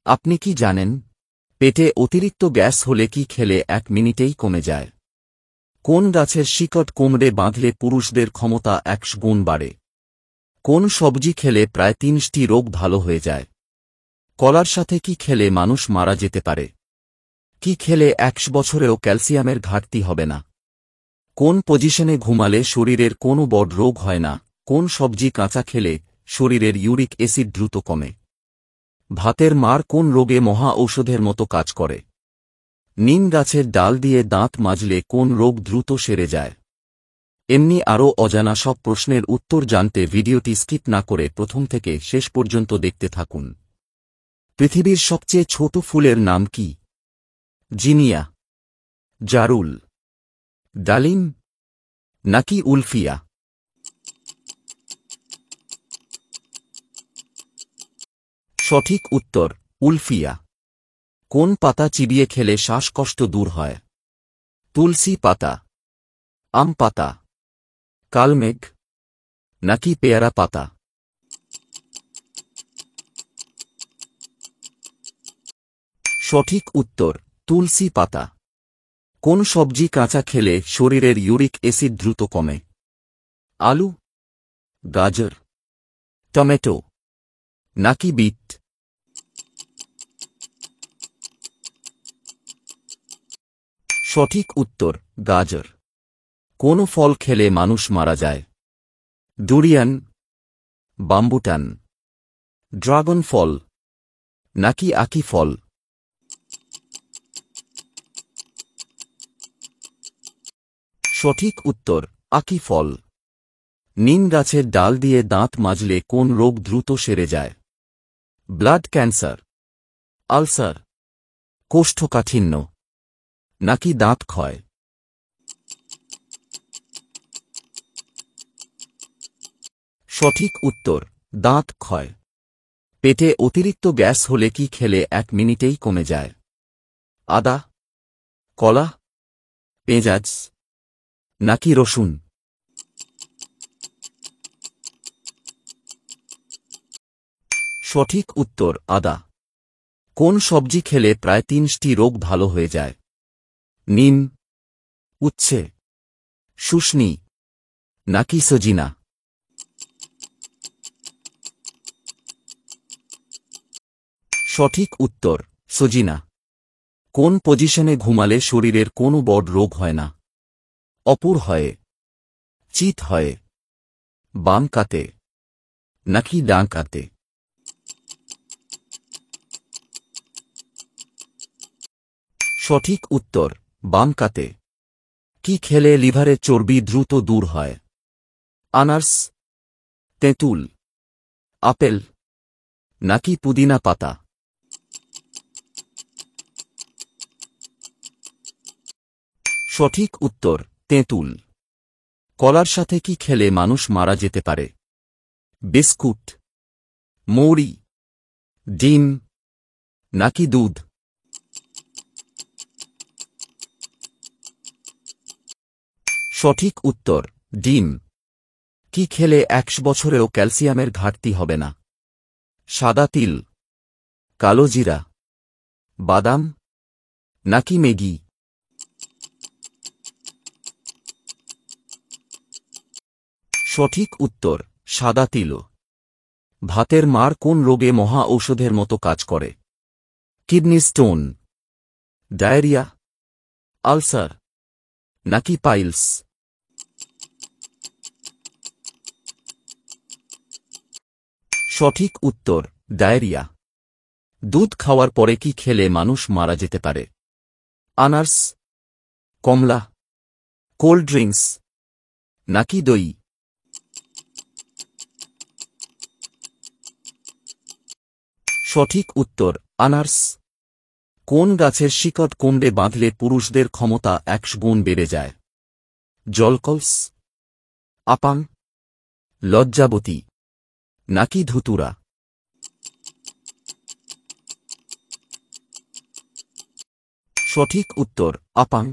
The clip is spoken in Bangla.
আপনি কি জানেন, পেটে অতিরিক্ত গ্যাস হলে কি খেলে 1 মিনিটেই কমে যায়? কোন গাছের শিকড় কোমরে বাঁধলে পুরুষদের ক্ষমতা 100 গুণ বাড়ে? কোন সবজি খেলে প্রায় 30টি রোগ ভালো হয়ে যায়? কলার সাথে কি খেলে মানুষ মারা যেতে পারে? কি খেলে 100 বছরেও ক্যালসিয়ামের ঘাটতি হবে না? কোন পজিশনে ঘুমালে শরীরের কোনো বড় রোগ হয় না? কোন সবজি কাঁচা খেলে শরীরের ইউরিক অ্যাসিড দ্রুত কমে? ভাতের মাড় কোন রোগে মহা ঔষধের মতো কাজ করে? নিম গাছের ডাল দিয়ে দাঁত মাজলে কোন রোগ দ্রুত সেরে যায়? এমনি আরও অজানা সব প্রশ্নের উত্তর জানতে ভিডিওটি স্কিপ না করে প্রথম থেকে শেষ পর্যন্ত দেখতে থাকুন। পৃথিবীর সবচেয়ে ছোট ফুলের নাম কি? জিনিয়া, জারুল, ডালিম নাকি উলফিয়া? সঠিক উত্তর উলফিয়া। কোন পাতা চিবিয়ে খেলে শ্বাসকষ্ট দূর হয়? তুলসী পাতা, আম পাতা, কালমেঘ নাকি পেয়ারা পাতা? সঠিক উত্তর তুলসী পাতা। কোন সবজি কাঁচা খেলে শরীরের ইউরিক অ্যাসিড দ্রুত কমে? আলু, গাজর, টমেটো নাকি বিট? সঠিক উত্তর গাজর। কোন ফল খেলে মানুষ মারা যায়? ডুরিয়ান, বাম্বুটান, ড্রাগন ফল নাকি আকি ফল? সঠিক উত্তর আকি ফল। নিম গাছের ডাল দিয়ে দাঁত মাজলে কোন রোগ দ্রুত সেরে যায়? ব্লাড ক্যান্সার, আলসার, কোষ্ঠকাঠিন্য নাকি দাঁত ক্ষয়? সঠিক উত্তর দাঁত ক্ষয়। পেটে অতিরিক্ত গ্যাস হলে কি খেলে 1 মিনিটেই কমে যায়? আদা, কলা, পেঁয়াজ নাকি রসুন? সঠিক উত্তর আদা। কোন সবজি খেলে প্রায় 30টি রোগ ভালো হয়ে যায়? নিম, উচ্ছে, শুষ্নি নাকি সজিনা? সঠিক উত্তর সজিনা। কোন পজিশনে ঘুমালে শরীরের কোনো বড় রোগ হয় না? অপুর হয়, চিত হয়, বাম কাতে নাকি ডান কাতে? সঠিক উত্তর বাম কাতে। কি খেলে লিভারের চর্বি দ্রুত দূর হয়? আনারস, তেঁতুল, আপেল নাকি পুদিনা পাতা? সঠিক উত্তর তেঁতুল। কলার সাথে কি খেলে মানুষ মারা যেতে পারে? বিস্কুট, মৌরি, ডিম নাকি দুধ? সঠিক উত্তর ডিম। কি খেলে 100 বছরেও ক্যালসিয়ামের ঘাটতি হবে না? সাদা তিল, কালো জিরা, বাদাম নাকি ম্যাগি? সঠিক উত্তর সাদা তিল। ভাতের মাড় কোন রোগে মহা ঔষধের মতো কাজ করে? কিডনি স্টোন, ডায়রিয়া, আলসার নাকি পাইলস? সঠিক উত্তর ডায়রিয়া। দুধ খাওয়ার পরে কি খেলে মানুষ মারা যেতে পারে? আনারস, কমলা, কোল্ড ড্রিঙ্কস নাকি দই? সঠিক উত্তর আনারস। কোন গাছের শিকড় কোমরে বাঁধলে পুরুষদের ক্ষমতা 100 গুণ বেড়ে যায়? জলকলস, আপাং, লজ্জাবতী নাকি ধুতুরা? সঠিক উত্তর আপাং।